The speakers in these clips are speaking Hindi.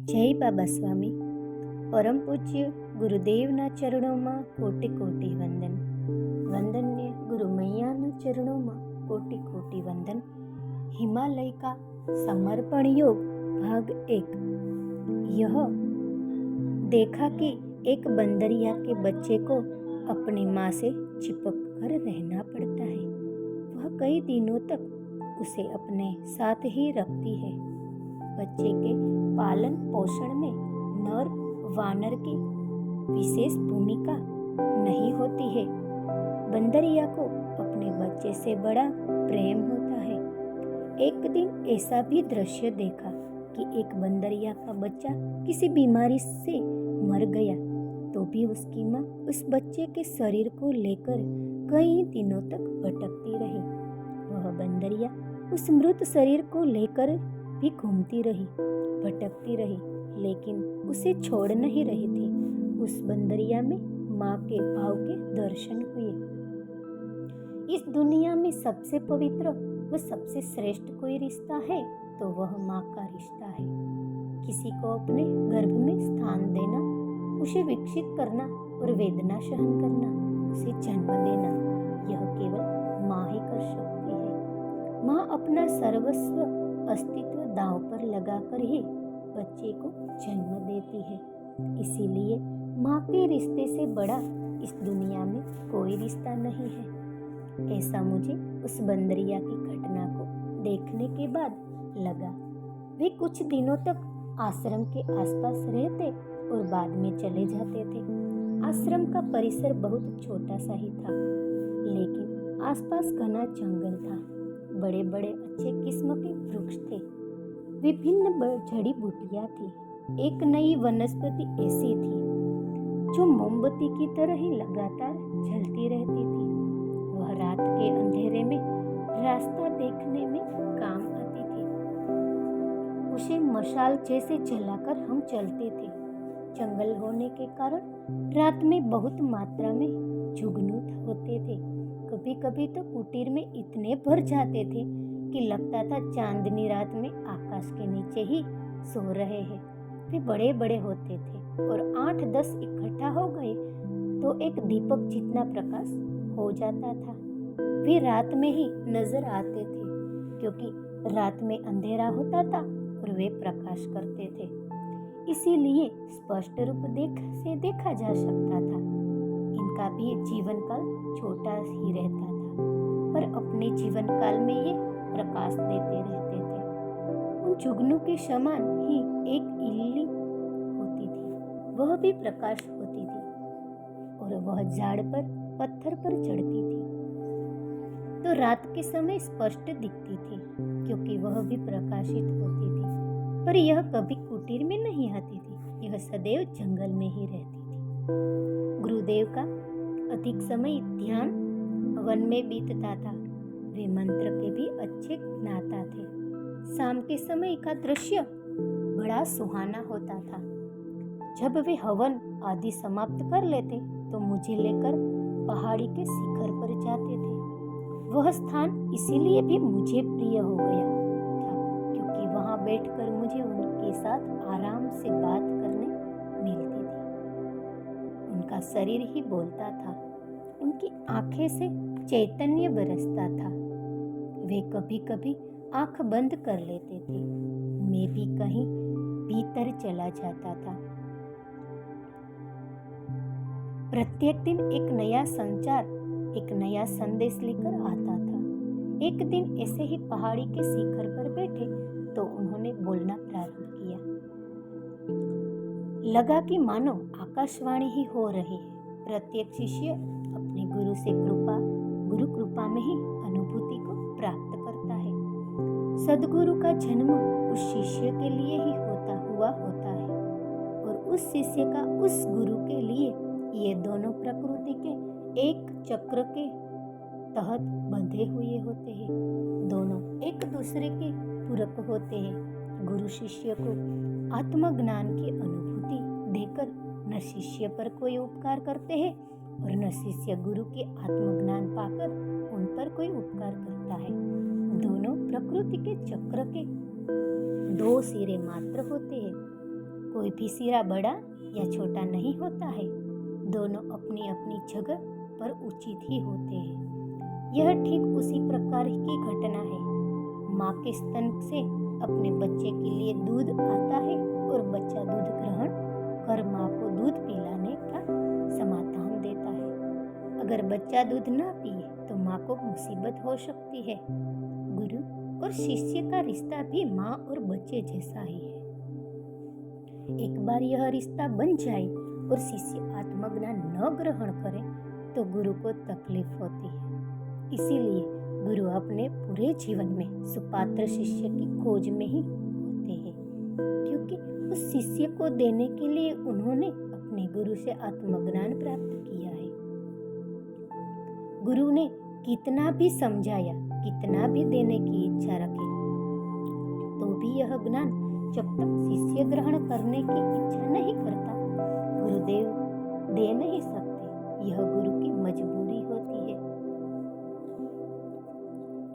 જય બાબા સ્વામી. પરમ પૂજ્ય ગુરુદેવના ચરણોમાં કોટી કોટી વંદન. वंदन्य गुरु मैया चरणों में कोटि कोटि वंदन. हिमालय का समर्पण योग भाग 1. यह देखा कि एक बंदरिया के बच्चे को अपनी माँ से चिपक कर रहना पड़ता है. वह कई दिनों तक उसे अपने साथ ही रखती है. बच्चे के पालन पोषण में नर वानर की विशेष भूमिका नहीं होती है. बंदरिया को अपने बच्चे से बड़ा प्रेम होता है. एक दिन ऐसा भी दृश्य देखा कि एक बंदरिया का बच्चा किसी बीमारी से मर गया, तो भी उसकी माँ उस बच्चे के शरीर को लेकर कई दिनों तक भटकती रही. वह बंदरिया उस मृत शरीर को लेकर भी घूमती रही, भटकती रही, लेकिन उसे छोड़ नहीं रही थी. उस बंदरिया में माँ के भाव के दर्शन हुए. इस दुनिया में सबसे पवित्र व सबसे श्रेष्ठ कोई रिश्ता है तो वह माँ का रिश्ता है. किसी को अपने गर्भ में स्थान देना, उसे विकसित करना और वेदना सहन करना, उसे जन्म देना, यह केवल माँ ही कर सकती है. माँ अपना सर्वस्व अस्तित्व दांव पर लगाकर ही बच्चे को जन्म देती है. इसीलिए माँ के रिश्ते से बड़ा इस दुनिया में कोई रिश्ता नहीं है. ऐसा मुझे उस बंदरिया की घटना को देखने के बाद लगा. वे कुछ दिनों तक आश्रम के आसपास रहते और बाद में चले जाते थे. आश्रम का परिसर बहुत छोटा सा ही था, लेकिन आसपास घना जंगल था. बड़े बड़े अच्छे किस्म के वृक्ष थे, विभिन्न जड़ी बूटियां थी. एक नई वनस्पति ऐसी थी जो मोमबत्ती की तरह ही लगातार जलती रहती थी. वह रात के अंधेरे में रास्ता देखने में काम आती थी. उसे मशाल जैसे जलाकर हम चलते थे. जंगल होने के कारण रात में बहुत मात्रा में जुगनू होते थे. कभी कभी तो कुटीर में इतने भर जाते थे कि लगता था चांदनी रात में आकाश के नीचे ही सो रहे हैं. वे बड़े बड़े होते थे और 8-10 इकट्ठा हो गए तो एक दीपक जितना प्रकाश हो जाता था. वे रात में ही नजर आते थे क्योंकि रात में अंधेरा होता था और वे प्रकाश करते थे. इसीलिए स्पष्ट रूप देखा जा सकता था. इनका भी जीवन काल छोटा ही रहता था, पर अपने जीवन काल में ये प्रकाश देते रहते थे. उन जुगनू के समान ही एक इल्ली होती थी. वह भी प्रकाश होती थी और वह झाड़ पर पत्थर पर चढ़ती थी तो रात के समय स्पष्ट दिखती थी क्योंकि वह भी प्रकाशित होती थी. पर यह कभी कुटीर में नहीं आती थी, यह सदैव जंगल में ही रहती थी. गुरुदेव का अधिक समय ध्यान वन में बीतता था. वे मंत्र के भी अच्छे ज्ञाता थे. शाम के समय का दृश्य बड़ा सुहाना होता था. जब वे हवन आदि समाप्त कर लेते तो मुझे लेकर पहाड़ी के शिखर पर जाते थे. वह स्थान इसीलिए भी मुझे प्रिय हो गया था क्योंकि वहां बैठकर मुझे उनके साथ आराम से बात करने मिलती थी. उनका शरीर ही बोलता था, उनकी आंखें से चैतन्य बरसता था. वे कभी कभी आंख बंद कर लेते थे. मैं भी कहीं भीतर चला जाता था. प्रत्येक दिन एक नया संचार, एक नया संदेश लेकर आता था. एक दिन ऐसे ही पहाड़ी के शिखर पर बैठे तो उन्होंने बोलना प्रारंभ किया. लगा कि मानो आकाशवाणी ही हो रही है. प्रत्येक शिष्य अपने गुरु कृपा में ही अनुभूति को प्राप्त करता है. सद्गुरु का जन्म उस शिष्य के लिए ही होता है और उस शिष्य का उस गुरु के लिए. ये दोनों प्रकृति के एक चक्र के तहत बंधे हुए होते हैं. दोनों एक दूसरे के पूरक होते हैं. गुरु शिष्य को आत्मज्ञान की अनुभूति देकर न शिष्य पर कोई उपकार करते हैं और न शिष्य गुरु के आत्मज्ञान पाकर उन पर कोई उपकार करता है. दोनों प्रकृति के चक्र के 2 सिरे मात्र होते हैं. कोई भी सिरा बड़ा या छोटा नहीं होता है, दोनों अपनी अपनी जगह पर उचित ही होते हैं। यह ठीक उसी प्रकार की घटना है। माँ के स्तन से अपने बच्चे के लिए दूध आता है और बच्चा दूध ग्रहण कर माँ को दूध पिलाने का समाधान देता है। अगर बच्चा दूध ना पिए तो माँ को मुसीबत हो सकती है। गुरु और शिष्य का रिश्ता भी माँ और बच्चे जैसा ही है। एक बार यह रिश्ता बन जाए और शिष्य आत्मज्ञान न ग्रहण करे तो गुरु को तकलीफ होती है। इसीलिए गुरु अपने पूरे जीवन में सुपात्र शिष्य की खोज में ही होते हैं, क्योंकि उस शिष्य को देने के लिए उन्होंने अपने गुरु से आत्मज्ञान प्राप्त किया है। गुरु ने कितना भी समझाया, कितना भी देने की इच्छा रखी, तो भी यह ज्ञान जब तक शिष्य ग्रहण करने की इच्छा नहीं करता, गुरुदेव दे नहीं सकते। यह गुरु की मजबूरी होती है।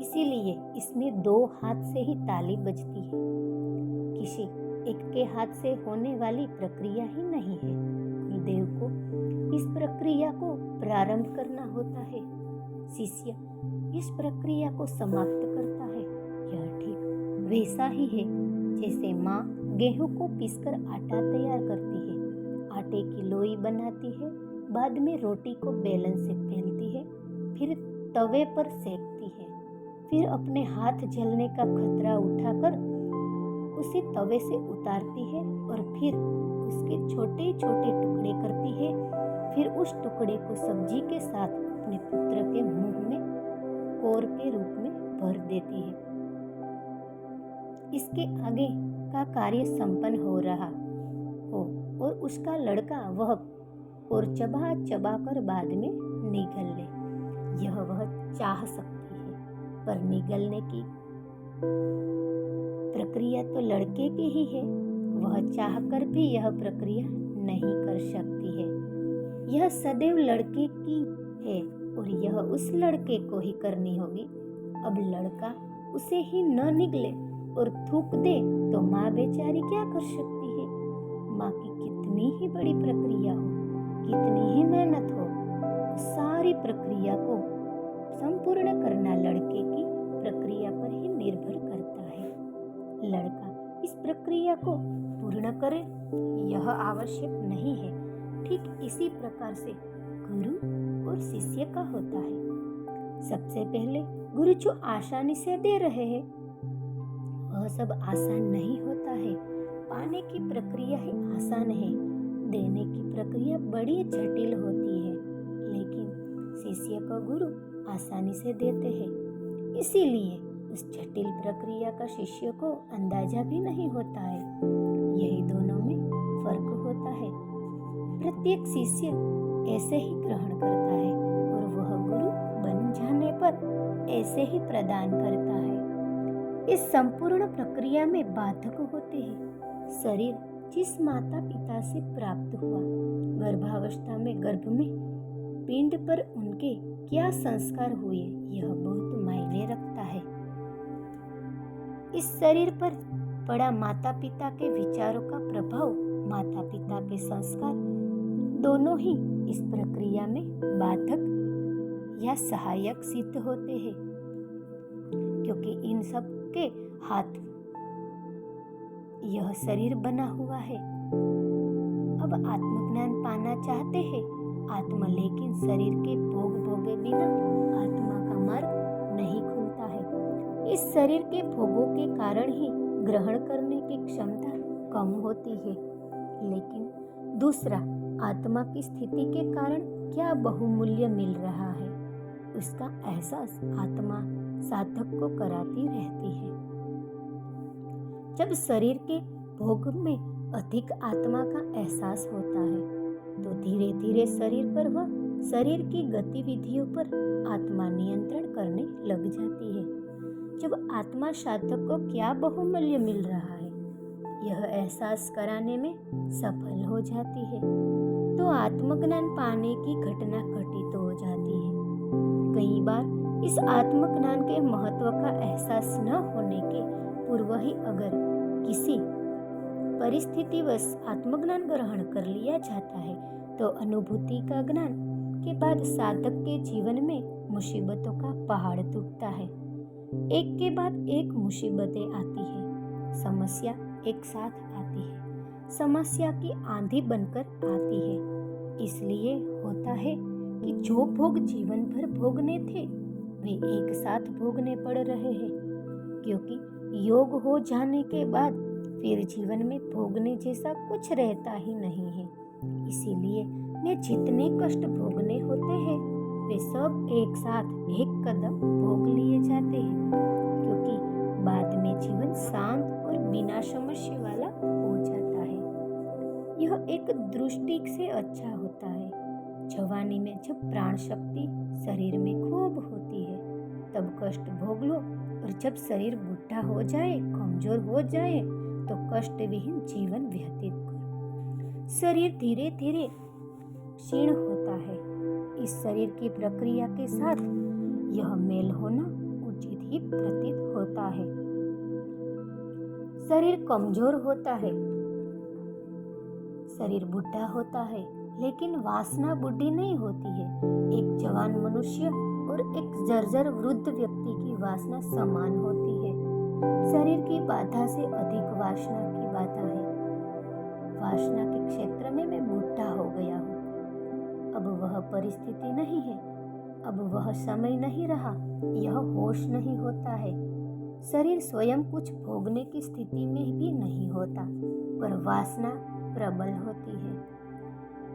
इसीलिए इसमें दो हाथ से ही ताली बजती है। किसी एक के हाथ से होने वाली प्रक्रिया ही नहीं है। गुरुदेव को इस प्रक्रिया को प्रारंभ करना होता है, शिष्य इस प्रक्रिया को समाप्त करता है। यह ठीक वैसा ही है जैसे माँ गेहूं को पीसकर आटा तैयार करती है, आटे की लोई बनाती है, बाद में रोटी को बेलन से बेलती है, फिर तवे पर सेकती है, फिर अपने हाथ जलने का खतरा उठाकर उसे तवे से उतारती है और फिर उसके छोटे छोटे टुकड़े करती है, फिर उस टुकड़े को सब्जी के साथ अपने पुत्र के मुंह में कोर के रूप में भर देती है। इसके आगे का कार्य संपन्न हो रहा हो और उसका लड़का वह और चबा चबा कर बाद में निगल ले, यह वह चाह सकती है, पर निगलने की प्रक्रिया तो लड़के की ही है। वह चाहकर भी यह प्रक्रिया नहीं कर सकती है। यह सदैव लड़के की है और यह उस लड़के को ही करनी होगी। अब लड़का उसे ही न निगले और थूक दे तो माँ बेचारी क्या कर सकती है। माँ की कितनी ही बड़ी प्रक्रिया हो, कितनी ही मेहनत हो, सारी प्रक्रिया को संपूर्ण करना लड़के की प्रक्रिया पर ही निर्भर करता है। लड़का इस प्रक्रिया को पूर्ण करे यह आवश्यक नहीं है। ठीक इसी प्रकार से गुरु और शिष्य का होता है। सबसे पहले गुरु जो आसानी से दे रहे हैं वह सब आसान नहीं होता है। पाने की प्रक्रिया ही आसान है, देने की प्रक्रिया बड़ी जटिल होती है, लेकिन शिष्य को गुरु आसानी से देते हैं। इसीलिए उस जटिल प्रक्रिया का शिष्य को अंदाजा भी नहीं होता है। यही दोनों में फर्क होता है। प्रत्येक शिष्य ऐसे ही ग्रहण करता है और वह गुरु बन जाने पर ऐसे ही प्रदान करता है। इस संपूर्ण प्रक्रिया में बाधक होते हैं शरीर जिस माता पिता से प्राप्त हुआ, गर्भावस्था में गर्भ में पिंड पर उनके क्या संस्कार हुए, यह बहुत मायने रखता है। इस शरीर पर पड़ा माता पिता के विचारों का प्रभाव, माता पिता के संस्कार दोनों ही इस प्रक्रिया में बाधक या सहायक सिद्ध होते हैं, क्योंकि इन सब के हाथ यह शरीर बना हुआ है। अब आत्मज्ञान पाना चाहते हैं आत्मा, लेकिन शरीर के भोग भोगे बिना आत्मा का मार्ग नहीं खुलता है। इस शरीर के भोगों के कारण ही ग्रहण करने की क्षमता कम होती है। लेकिन दूसरा, आत्मा की स्थिति के कारण क्या बहुमूल्य मिल रहा है, उसका एहसास आत्मा साधक को कराती रहती है। जब शरीर के भोग में अधिक आत्मा का एहसास होता है तो धीरे धीरे शरीर पर व शरीर की गतिविधियों पर आत्मा नियंत्रण करने लग जाती है। जब आत्मा साधक को क्या बहुमूल्य मिल रहा है यह एहसास कराने में सफल हो जाती है तो आत्मज्ञान पाने की घटना घटित हो जाती है। कई बार इस आत्मज्ञान के महत्व का एहसास न होने के पूर्व ही अगर किसी परिस्थितिवश आत्मज्ञान ग्रहण कर लिया जाता है तो अनुभूति का ज्ञान के बाद साधक के जीवन में मुसीबतों का पहाड़ टूटता है। एक के बाद एक मुसीबतें आती है, समस्या एक साथ आती है, समस्या की आंधी बनकर आती है। इसलिए होता है कि जो भोग जीवन भर भोगने थे वे एक साथ भोगने पड़ रहे हैं, क्योंकि योग हो जाने के बाद फिर जीवन में भोगने जैसा कुछ रहता ही नहीं है। इसीलिए में जितने कष्ट भोगने होते हैं वे सब एक साथ एक कदम भोग लिए जाते हैं, क्योंकि बाद में जीवन शांत और बिना समस्या वाला हो जाता है। यह एक दृष्टि से अच्छा होता है। जवानी में जब प्राण शक्ति शरीर में खूब होती है तब कष्ट भोग लो, और जब शरीर बुढ़ा हो जाए, कमजोर हो जाए तो कष्ट विहीन जीवन व्यतीत करो। शरीर धीरे धीरे क्षीण होता है। इस शरीर की प्रक्रिया के साथ यह मेल होना उचित ही प्रतीत होता है। शरीर कमजोर होता है, शरीर बुढ़ा होता है, लेकिन वासना बुढ़ी नहीं होती है। एक जवान मनुष्य और एक जर्जर वृद्ध व्यक्ति की वासना समान होती है। शरीर की बाधा से अधिक वासना की बाधा है। वासना के क्षेत्र में मैं बुढ़ा हो गया हूँ। अब वह परिस्थिति नहीं है, अब वह समय नहीं रहा, यह होश नहीं होता है। शरीर स्वयं कुछ भोगने की स्थिति में भी नहीं होता, पर वासना प्रबल होती है।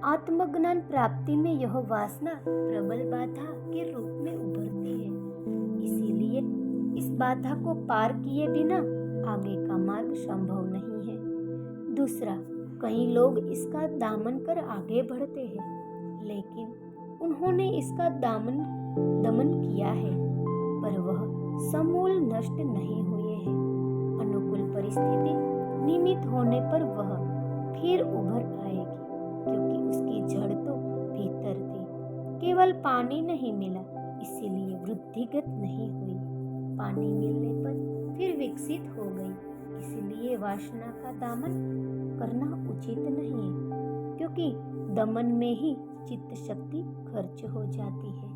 आत्मज्ञान प्राप्ति में यह वासना प्रबल बाधा के रूप में उभरती है। इसीलिए इस बाधा को पार किए बिना आगे का मार्ग संभव नहीं है। दूसरा, कई लोग इसका दामन कर आगे बढ़ते हैं, लेकिन उन्होंने इसका दमन किया है, पर वह समूल नष्ट नहीं हुए हैं। अनुकूल परिस्थिति निमित्त होने पर वह फिर उभर आएगी, क्योंकि उसकी जड़ तो भीतर थी। केवल पानी नहीं मिला इसीलिए वृद्धिगत नहीं हुई, पानी मिलने पर फिर विकसित हो गई। इसलिए वासना का दामन करना उचित नहीं है, क्योंकि दमन में ही चित्त शक्ति खर्च हो जाती है।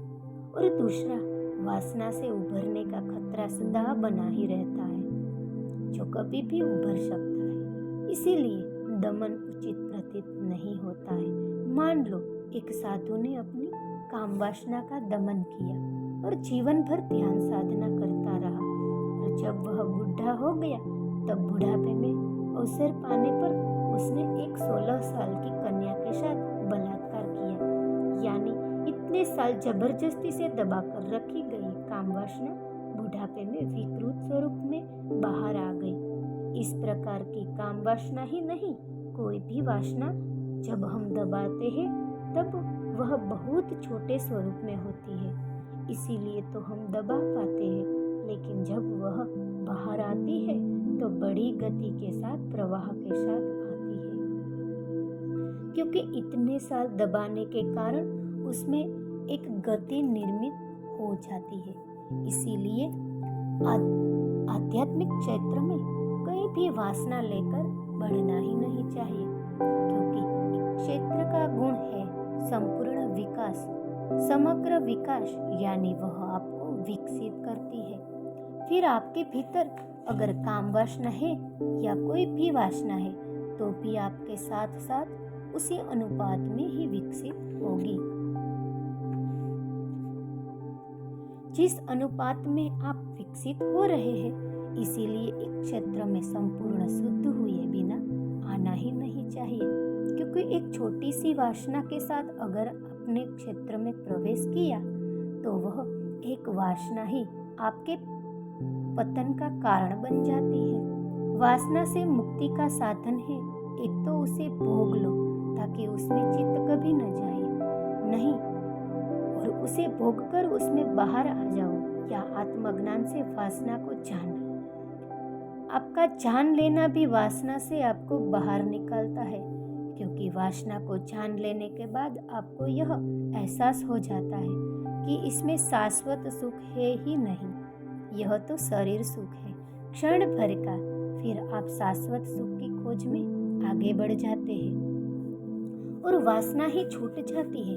और दूसरा, वासना से उभरने का खतरा सदा बना ही रहता है, जो कभी भी उभर सकता है। इसीलिए दमन उचित प्रतीत नहीं होता है। मान लो एक साधु ने अपनी काम वासना का दमन किया और जीवन भर ध्यान साधना करता रहा, और जब वह बुढ़ा हो गया तब बुढ़ापे में अवसर पाने पर उसने एक 16 साल की कन्या के साथ बलात्कार किया। यानी इतने साल जबरदस्ती से दबाकर रखी गई काम वासना बुढ़ापे में विकृत स्वरूप में बाहर आ गई। इस प्रकार की काम वासना ही नहीं, कोई भी वासना जब हम दबाते हैं तब वह बहुत छोटे स्वरूप में होती है, इसीलिए तो हम दबा पाते हैं, लेकिन जब वह बाहर आती है तो बड़ी गति के साथ, प्रवाह के साथ आती है, क्योंकि इतने साल दबाने के कारण उसमें एक गति निर्मित हो जाती है। इसीलिए आध्यात्मिक क्षेत्र में कहीं भी वासना लेकर बढ़ना ही नहीं चाहिए, क्योंकि क्षेत्र का गुण है संपूर्ण विकास, समग्र विकास, यानी वह आपको विकसित करती है। फिर आपके भीतर अगर काम वासना है या कोई भी वासना है तो भी आपके साथ साथ उसी अनुपात में ही विकसित होगी। जिस अनुपात में आप विकसित हो रहे हैं, इसीलिए एक क्षेत्र में संपूर्ण शुद्ध हुए बिना आना ही नहीं चाहिए, क्योंकि एक छोटी सी वासना के साथ अगर अपने क्षेत्र में प्रवेश किया तो वह एक वासना ही आपके पतन का कारण बन जाती है। वासना से मुक्ति का साधन है, एक तो उसे भोग लो ताकि उसमें चित्त कभी न जाए, नहीं और उसे भोगकर उसमें बाहर आ जाओ, या आत्मज्ञान से वासना को जान लो। आपका जान लेना भी वासना से आपको बाहर निकालता है, क्योंकि वासना को जान लेने के बाद आपको यह एहसास हो जाता है कि इसमें शाश्वत सुख है ही नहीं, यह तो शरीर सुख है, क्षण भर का, फिर आप शाश्वत सुख की खोज में आगे बढ़ जाते हैं और वासना ही छूट जाती है।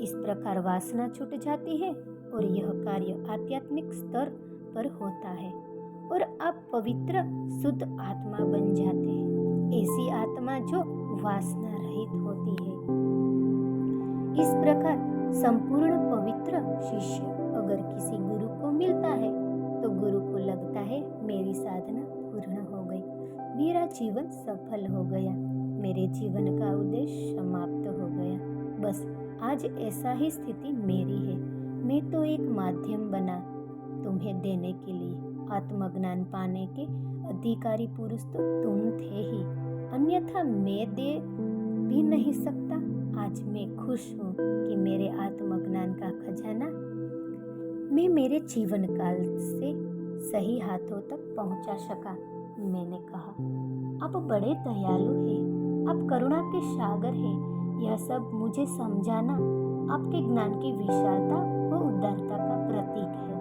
इस प्रकार वासना छूट जाती है और यह कार्य आध्यात्मिक स्तर पर होता है और आप पवित्र शुद्ध आत्मा बन जाते हैं, ऐसी आत्मा जो वासना रहित होती है। इस प्रकार संपूर्ण पवित्र शिष्य अगर किसी गुरु को मिलता है तो गुरु को लगता है मेरी साधना पूर्ण हो गई, मेरा जीवन सफल हो गया, मेरे जीवन का उद्देश्य समाप्त हो गया। बस आज ऐसा ही स्थिति मेरी है। मैं तो एक माध्यम बना तुम्हें देने के लिए। आत्मज्ञान पाने के अधिकारी पुरुष तो तुम थे ही, अन्यथा मैं दे भी नहीं सकता। आज मैं खुश हूँ कि मेरे आत्मज्ञान का खजाना मैं मेरे जीवन काल से सही हाथों तक पहुँचा सका। मैंने कहा, आप बड़े दयालु हैं, आप करुणा के सागर हैं। यह सब मुझे समझाना आपके ज्ञान की विशालता व उदारता का प्रतीक है।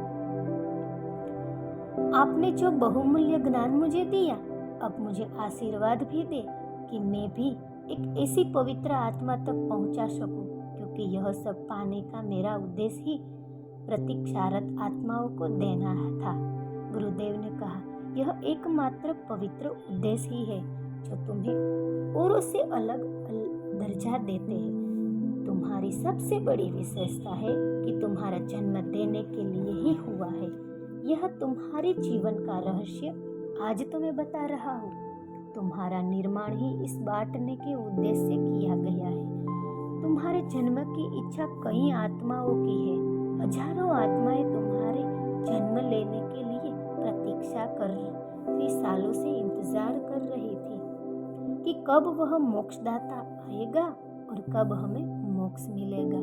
आपने जो बहुमूल्य ज्ञान मुझे दिया, अब मुझे आशीर्वाद भी दे कि मैं भी एक ऐसी पवित्र आत्मा तक पहुंचा सकूं, क्योंकि यह सब पाने का मेरा उद्देश्य ही प्रतीक्षारत आत्माओं को देना था। गुरुदेव ने कहा, यह एकमात्र पवित्र उद्देश्य ही है जो तुम्हें औरों से अलग दर्जा देते हैं। तुम्हारी सबसे बड़ी विशेषता है कि तुम्हारा जन्म देने के लिए ही हुआ है। यह तुम्हारे जीवन का रहस्य आज तुम्हें बता रहा हूँ। तुम्हारा निर्माण ही इस बांटने के उद्देश्य से किया गया है। तुम्हारे जन्म की इच्छा कई आत्माओं की है। हजारों आत्माएं तुम्हारे जन्म लेने के लिए प्रतीक्षा कर रही, सालों से इंतजार कर रही थी कि कब वह मोक्षदाता आएगा और कब हमें मोक्ष मिलेगा।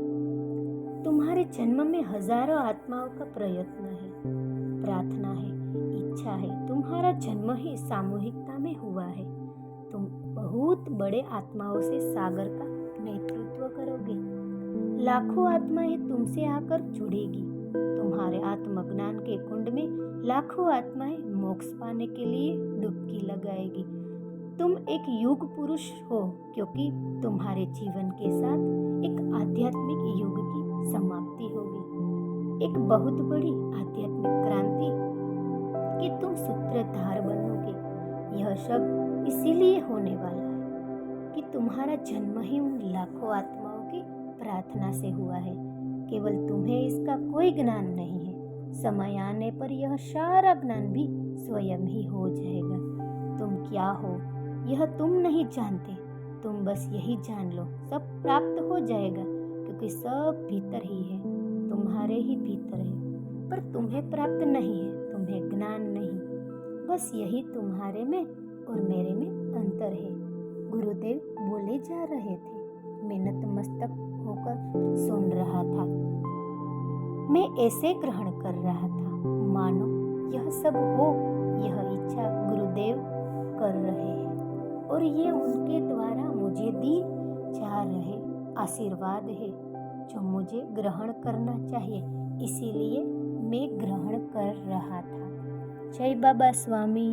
तुम्हारे जन्म में हजारों आत्माओं का प्रयत्न है, प्रार्थना है, इच्छा है। तुम्हारा जन्म ही सामूहिकता में हुआ है। तुम बहुत बड़े आत्माओं से सागर का नेतृत्व करोगे। लाखों आत्माएं तुमसे आकर जुड़ेगी। तुम्हारे आत्मज्ञान के कुंड में लाखों आत्माएं मोक्ष पाने के लिए डुबकी लगाएगी। तुम एक युग पुरुष हो, क्योंकि तुम्हारे जीवन के साथ एक आध्यात्मिक युग की समाप्ति होगी, एक बहुत बड़ी आध्यात्मिक क्रांति कि तुम सूत्रधार बनोगे। यह सब इसीलिए होने वाला है कि तुम्हारा जन्म ही उन लाखों आत्माओं की प्रार्थना से हुआ है। केवल तुम्हें इसका कोई ज्ञान नहीं है। समय आने पर यह सारा ज्ञान भी स्वयं ही हो जाएगा। तुम क्या हो यह तुम नहीं जानते। तुम बस यही जान लो, सब प्राप्त हो जाएगा, क्योंकि सब भीतर ही है, तुम्हारे ही भीतर है। पर तुम्हें प्राप्त नहीं है, तुम्हें ज्ञान नहीं। बस यही तुम्हारे में और मेरे में अंतर है। गुरुदेव बोले जा रहे थे। मैं नतमस्तक होकर सुन रहा था। मैं ऐसे ग्रहण कर रहा था मानो यह सब हो, यह इच्छा गुरुदेव कर रहे हैं और ये उनके द्वारा मुझे दी जा रहे आशीर्वाद है जो मुझे ग्रहण करना चाहिए। इसीलिए मैं ग्रहण कर रहा था। जय बाबा स्वामी।